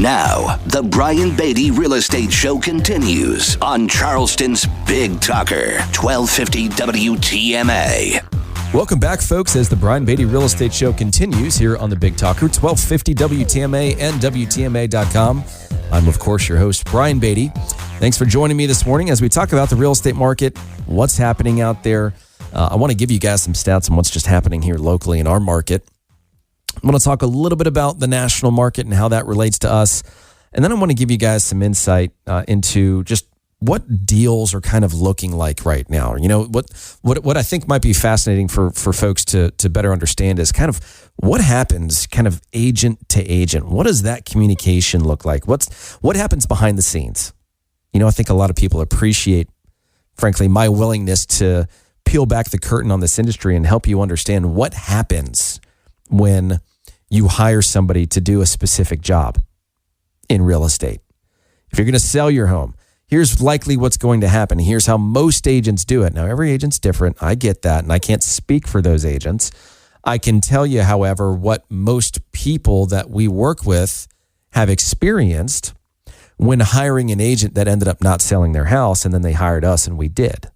Now, the Brian Beatty Real Estate Show continues on Charleston's Big Talker, 1250 WTMA. Welcome back, folks, as the Brian Beatty Real Estate Show continues here on the Big Talker, 1250 WTMA and WTMA.com. I'm, of course, your host, Brian Beatty. Thanks for joining me this morning as we talk about the real estate market, what's happening out there. I want to give you guys some stats on what's just happening here locally in our market. I want to talk a little bit about the national market and how that relates to us. And then I want to give you guys some insight into just what deals are kind of looking like right now. You know, what I think might be fascinating for folks to better understand is kind of what happens kind of agent to agent. What does that communication look like? What happens behind the scenes? You know, I think a lot of people appreciate, frankly, my willingness to peel back the curtain on this industry and help you understand what happens when you hire somebody to do a specific job in real estate. If you're going to sell your home, here's likely what's going to happen. Here's how most agents do it. Now, every agent's different. I get that, and I can't speak for those agents. I can tell you, however, what most people that we work with have experienced when hiring an agent that ended up not selling their house, and then they hired us and we did.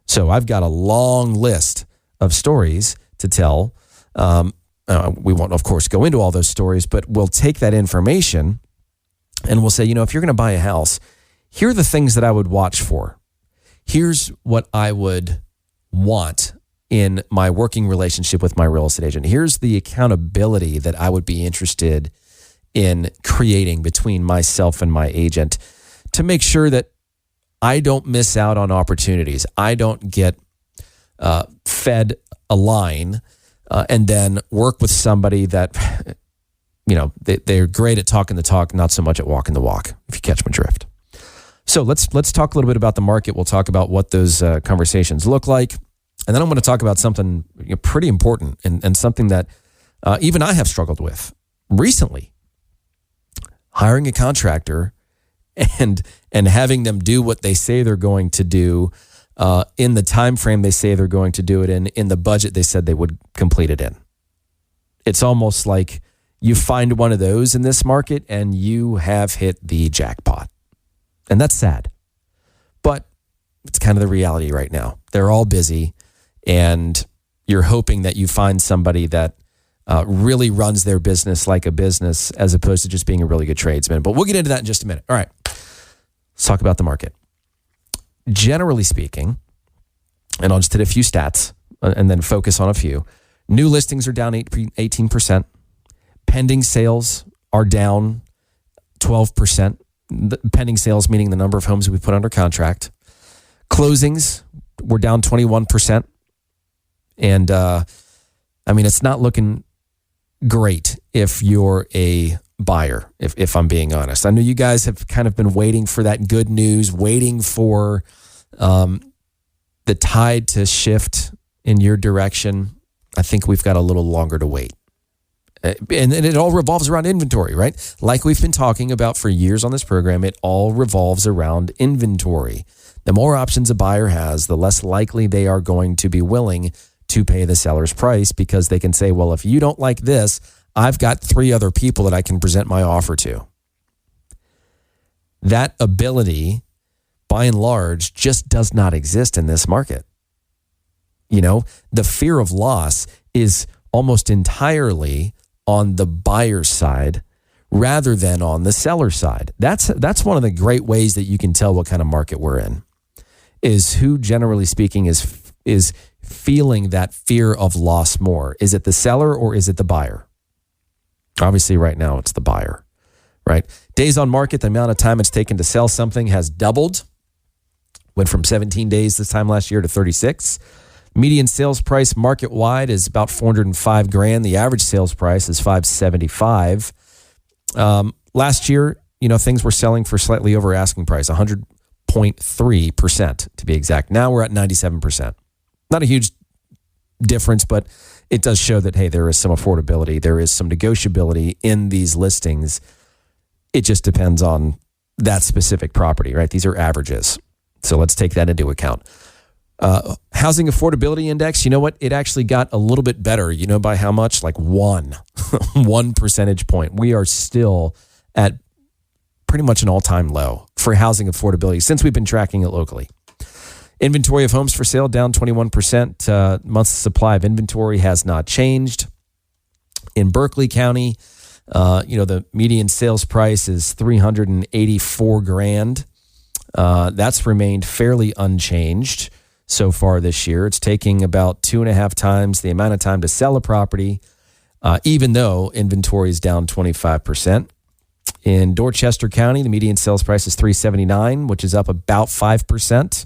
So I've got a long list of stories to tell. We won't, of course, go into all those stories, but we'll take that information and we'll say, you know, if you're going to buy a house, here are the things that I would watch for. Here's what I would want in my working relationship with my real estate agent. Here's the accountability that I would be interested in creating between myself and my agent to make sure that I don't miss out on opportunities. I don't get fed a line and then work with somebody that, you know, they're great at talking the talk, not so much at walking the walk, if you catch my drift. So let's talk a little bit about the market. We'll talk about what those conversations look like. And then I'm going to talk about something pretty important and something that even I have struggled with recently. Hiring a contractor and having them do what they say they're going to do in the time frame they say they're going to do it in the budget they said they would complete it in. It's almost like you find one of those in this market and you have hit the jackpot. And that's sad. But it's kind of the reality right now. They're all busy and you're hoping that you find somebody that really runs their business like a business as opposed to just being a really good tradesman. But we'll get into that in just a minute. All right. Let's talk about the market. Generally speaking, and I'll just hit a few stats and then focus on a few. New listings are down 18%. Pending sales are down 12%. Pending sales meaning the number of homes we put under contract. Closings were down 21%. And it's not looking great if you're a buyer, if I'm being honest. I know you guys have kind of been waiting for that good news, waiting for the tide to shift in your direction. I think we've got a little longer to wait. And it all revolves around inventory, right? Like we've been talking about for years on this program, it all revolves around inventory. The more options a buyer has, the less likely they are going to be willing to pay the seller's price because they can say, well, if you don't like this, I've got 3 other people that I can present my offer to. That ability, by and large, just does not exist in this market. You know, the fear of loss is almost entirely on the buyer's side rather than on the seller's side. That's one of the great ways that you can tell what kind of market we're in, is who, generally speaking, is feeling that fear of loss more. Is it the seller or is it the buyer? Obviously, right now, it's the buyer, right? Days on market, the amount of time it's taken to sell something has doubled. Went from 17 days this time last year to 36. Median sales price market-wide is about $405,000. The average sales price is $575,000. Last year, things were selling for slightly over asking price, 100.3% to be exact. Now we're at 97%. Not a huge difference, but it does show that, hey, there is some affordability. There is some negotiability in these listings. It just depends on that specific property, right? These are averages. So let's take that into account. Housing affordability index, you know what? It actually got a little bit better. You know by how much? Like 1 percentage point. We are still at pretty much an all-time low for housing affordability since we've been tracking it locally. Inventory of homes for sale down 21%. Months supply of inventory has not changed. In Berkeley County, the median sales price is $384,000. That's remained fairly unchanged so far this year. It's taking about 2.5 times the amount of time to sell a property, even though inventory is down 25%. In Dorchester County, the median sales price is $379,000, which is up about 5%.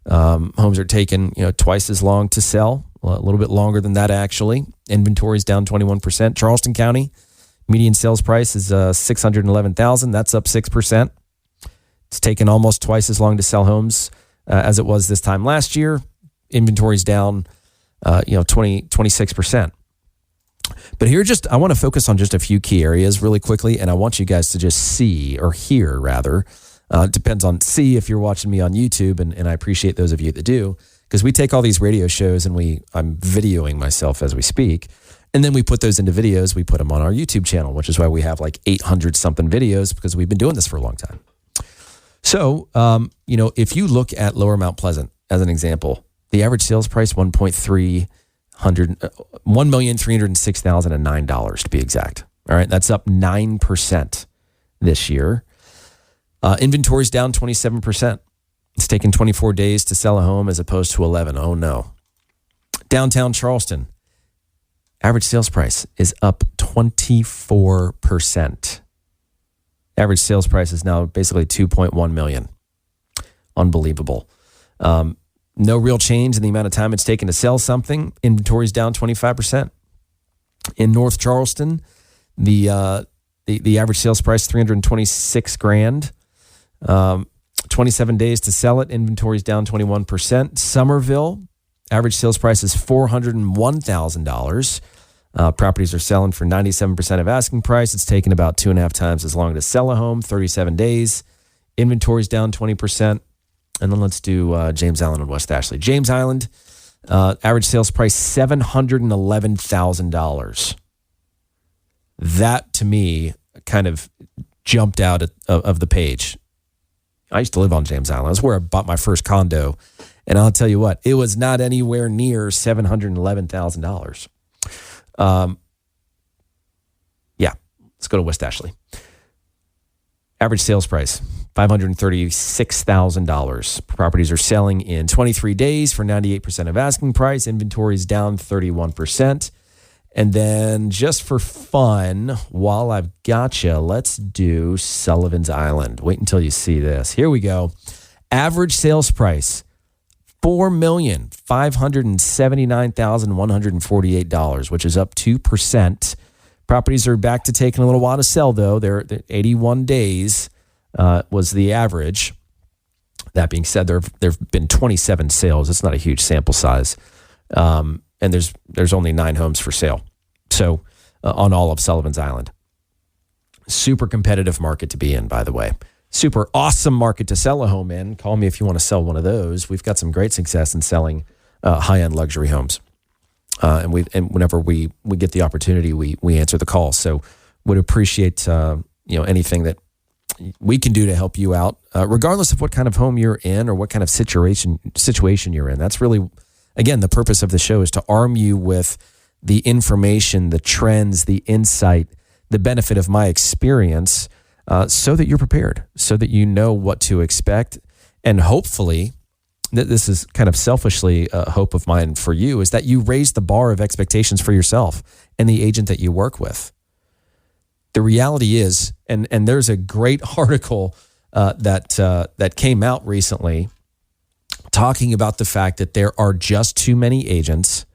Homes are taking twice as long to sell, a little bit longer than that actually. Inventory is down 21%. Charleston County, median sales price is $611,000. That's up 6%. It's taken almost twice as long to sell homes as it was this time last year. Inventory's down, 26%. But here, I want to focus on just a few key areas really quickly, and I want you guys to just see, or hear rather. It depends on see if you're watching me on YouTube, and I appreciate those of you that do, because we take all these radio shows and I'm videoing myself as we speak, and then we put those into videos. We put them on our YouTube channel, which is why we have like 800 something videos, because we've been doing this for a long time. So, if you look at Lower Mount Pleasant as an example, the average sales price $1,306,009 to be exact. All right, that's up 9% this year. Inventory's down 27%. It's taken 24 days to sell a home as opposed to 11. Oh no. Downtown Charleston, average sales price is up 24%. Average sales price is now basically $2.1 million. Unbelievable. No real change in the amount of time it's taken to sell something. Inventory's down 25%. In North Charleston, the average sales price $326,000. 27 days to sell it. Inventory's down 21%. Somerville, average sales price is $401,000. Properties are selling for 97% of asking price. It's taken about 2.5 times as long to sell a home, 37 days. Inventory's down 20%. And then let's do James Island and West Ashley. James Island, average sales price $711,000. That, to me, kind of jumped out of the page. I used to live on James Island. That's where I bought my first condo. And I'll tell you what, it was not anywhere near $711,000. Let's go to West Ashley. Average sales price, $536,000. Properties are selling in 23 days for 98% of asking price. Inventory is down 31%. And then just for fun, while I've got you, let's do Sullivan's Island. Wait until you see this. Here we go. Average sales price, $4,579,148, which is up 2%. Properties are back to taking a little while to sell, though. They're 81 days was the average. That being said, there have been 27 sales. It's not a huge sample size. And there's only 9 homes for sale. So on all of Sullivan's Island. Super competitive market to be in, by the way. Super awesome market to sell a home in. Call me if you want to sell one of those. We've got some great success in selling high-end luxury homes. And whenever we get the opportunity, we answer the call. So would appreciate anything that we can do to help you out, regardless of what kind of home you're in or what kind of situation you're in. That's really, again, the purpose of the show is to arm you with the information, the trends, the insight, the benefit of my experience, so that you're prepared, so that you know what to expect. And hopefully, this is kind of selfishly a hope of mine for you, is that you raise the bar of expectations for yourself and the agent that you work with. The reality is, and there's a great article that came out recently talking about the fact that there are just too many agents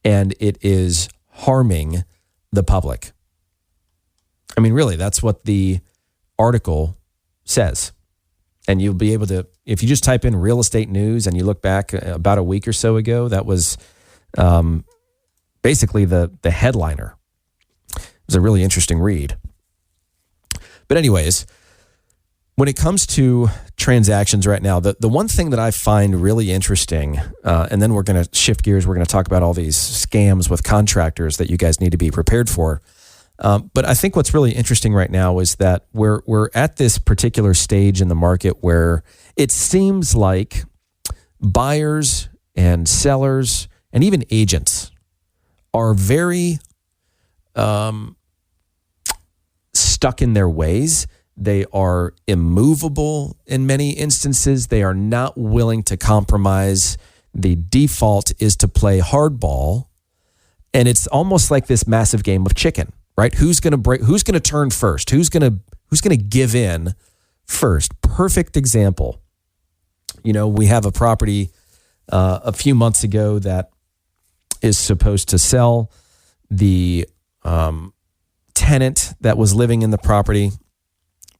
and it is harming the public. I mean, really, that's what the article says. And you'll be able to, if you just type in real estate news and you look back about a week or so ago, that was basically the headliner. It was a really interesting read. But anyways, when it comes to transactions right now, the one thing that I find really interesting, and then we're going to shift gears, we're going to talk about all these scams with contractors that you guys need to be prepared for. But I think what's really interesting right now is that we're at this particular stage in the market where it seems like buyers and sellers and even agents are very stuck in their ways. They are immovable in many instances. They are not willing to compromise. The default is to play hardball. And it's almost like this massive game of chicken, right? Who's going to break? Who's going to turn first? Who's going to give in first? Perfect example. We have a property a few months ago that is supposed to sell. The tenant that was living in the property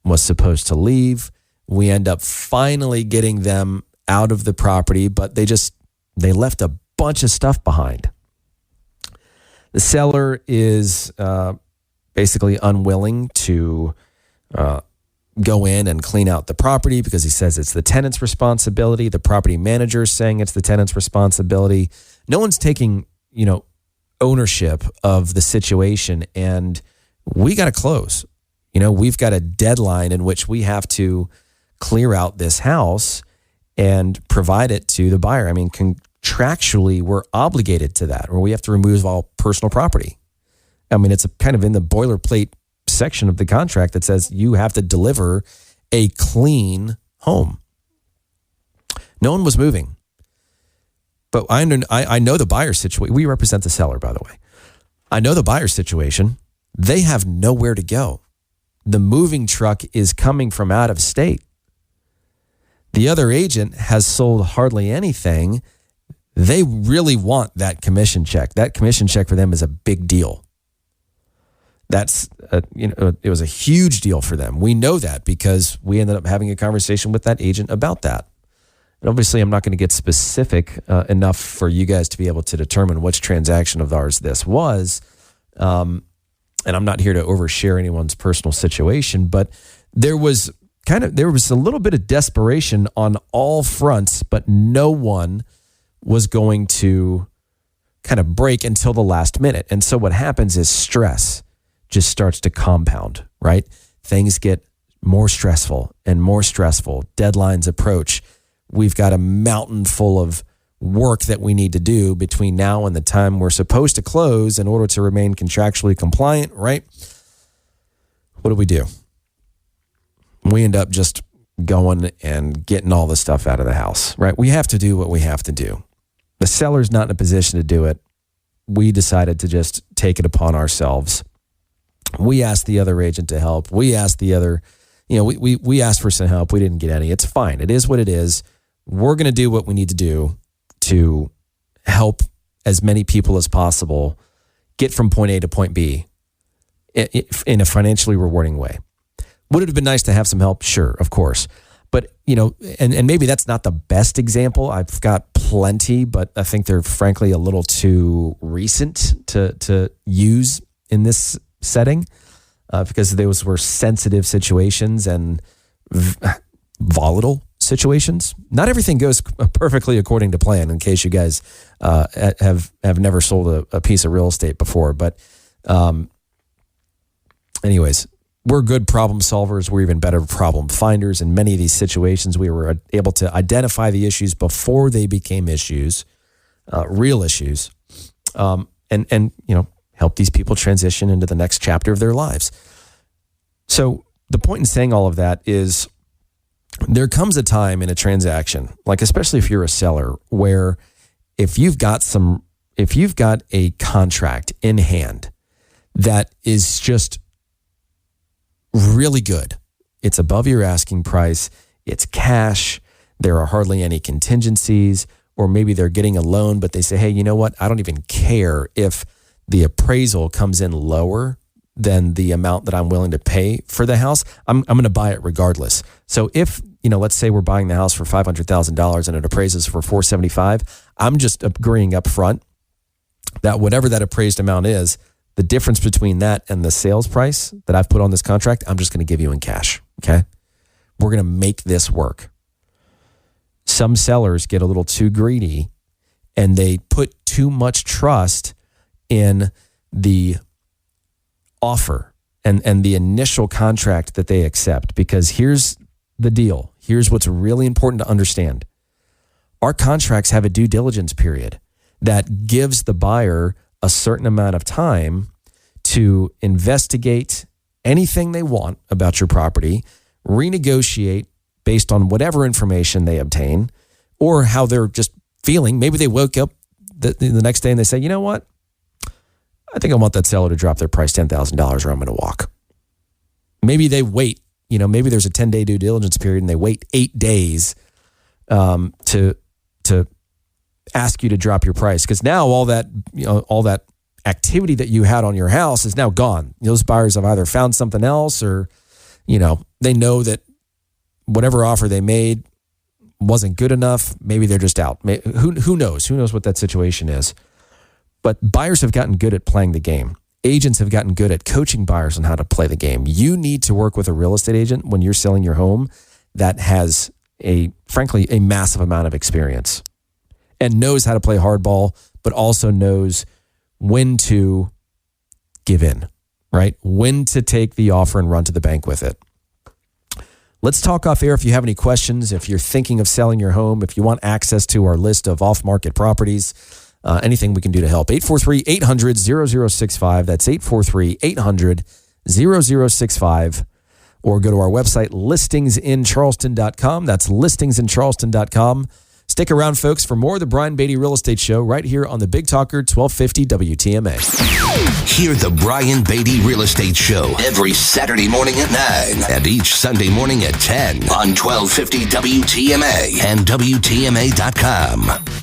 was supposed to leave. We end up finally getting them out of the property, but they left a bunch of stuff behind. The seller is basically unwilling to go in and clean out the property because he says it's the tenant's responsibility. The property manager is saying it's the tenant's responsibility. No one's taking, ownership of the situation, and we got to close. We've got a deadline in which we have to clear out this house and provide it to the buyer. I mean, contractually, we're obligated to that, or we have to remove all personal property. I mean, it's kind of in the boilerplate section of the contract that says you have to deliver a clean home. No one was moving. But I know the buyer's situation. We represent the seller, by the way. I know the buyer's situation. They have nowhere to go. The moving truck is coming from out of state. The other agent has sold hardly anything. They really want that commission check. That commission check for them is a big deal. It was a huge deal for them. We know that because we ended up having a conversation with that agent about that. And obviously, I'm not going to get specific enough for you guys to be able to determine which transaction of ours this was. And I'm not here to overshare anyone's personal situation, but there was a little bit of desperation on all fronts, but no one was going to kind of break until the last minute. And so what happens is stress just starts to compound, right? Things get more stressful and more stressful. Deadlines approach. We've got a mountain full of work that we need to do between now and the time we're supposed to close in order to remain contractually compliant, right? What do? We end up just going and getting all the stuff out of the house, right? We have to do what we have to do. The seller's not in a position to do it. We decided to just take it upon ourselves. We asked the other agent to help. We asked the other, we asked for some help. We didn't get any. It's fine. It is what it is. We're going to do what we need to do to help as many people as possible get from point A to point B in a financially rewarding way. Would it have been nice to have some help? Sure, of course. But, and maybe that's not the best example. I've got plenty, but I think they're frankly a little too recent to use in this setting because those were sensitive situations and volatile situations. Not everything goes perfectly according to plan, in case you guys have never sold a piece of real estate before. But anyways, we're good problem solvers. We're even better problem finders. In many of these situations, we were able to identify the issues before they became issues, real issues, and help these people transition into the next chapter of their lives. So the point in saying all of that is there comes a time in a transaction, like especially if you're a seller, where if you've got a contract in hand that is just really good, it's above your asking price, it's cash, there are hardly any contingencies, or maybe they're getting a loan, but they say, hey, you know what? I don't even care if the appraisal comes in lower than the amount that I'm willing to pay for the house. I'm going to buy it regardless. So if, let's say we're buying the house for $500,000 and it appraises for $475,000, I'm just agreeing up front that whatever that appraised amount is, the difference between that and the sales price that I've put on this contract, I'm just going to give you in cash. Okay. We're going to make this work. Some sellers get a little too greedy and they put too much trust in the offer and the initial contract that they accept, because here's the deal. Here's what's really important to understand. Our contracts have a due diligence period that gives the buyer a certain amount of time to investigate anything they want about your property, renegotiate based on whatever information they obtain or how they're just feeling. Maybe they woke up the next day and they say, you know what? I think I want that seller to drop their price $10,000 or I'm going to walk. Maybe they wait, maybe there's a 10-day due diligence period and they wait 8 days to ask you to drop your price. Because now all that activity that you had on your house is now gone. Those buyers have either found something else or, they know that whatever offer they made wasn't good enough. Maybe they're just out. Who knows? Who knows what that situation is? But buyers have gotten good at playing the game. Agents have gotten good at coaching buyers on how to play the game. You need to work with a real estate agent when you're selling your home that has frankly, a massive amount of experience and knows how to play hardball, but also knows when to give in, right? When to take the offer and run to the bank with it. Let's talk off air if you have any questions, if you're thinking of selling your home, if you want access to our list of off-market properties, anything we can do to help. 843-800-0065. That's 843-800-0065. Or go to our website, listingsincharleston.com. That's listingsincharleston.com. Stick around, folks, for more of the Brian Beatty Real Estate Show right here on the Big Talker 1250 WTMA. Hear the Brian Beatty Real Estate Show every Saturday morning at 9 and each Sunday morning at 10 on 1250 WTMA and WTMA.com.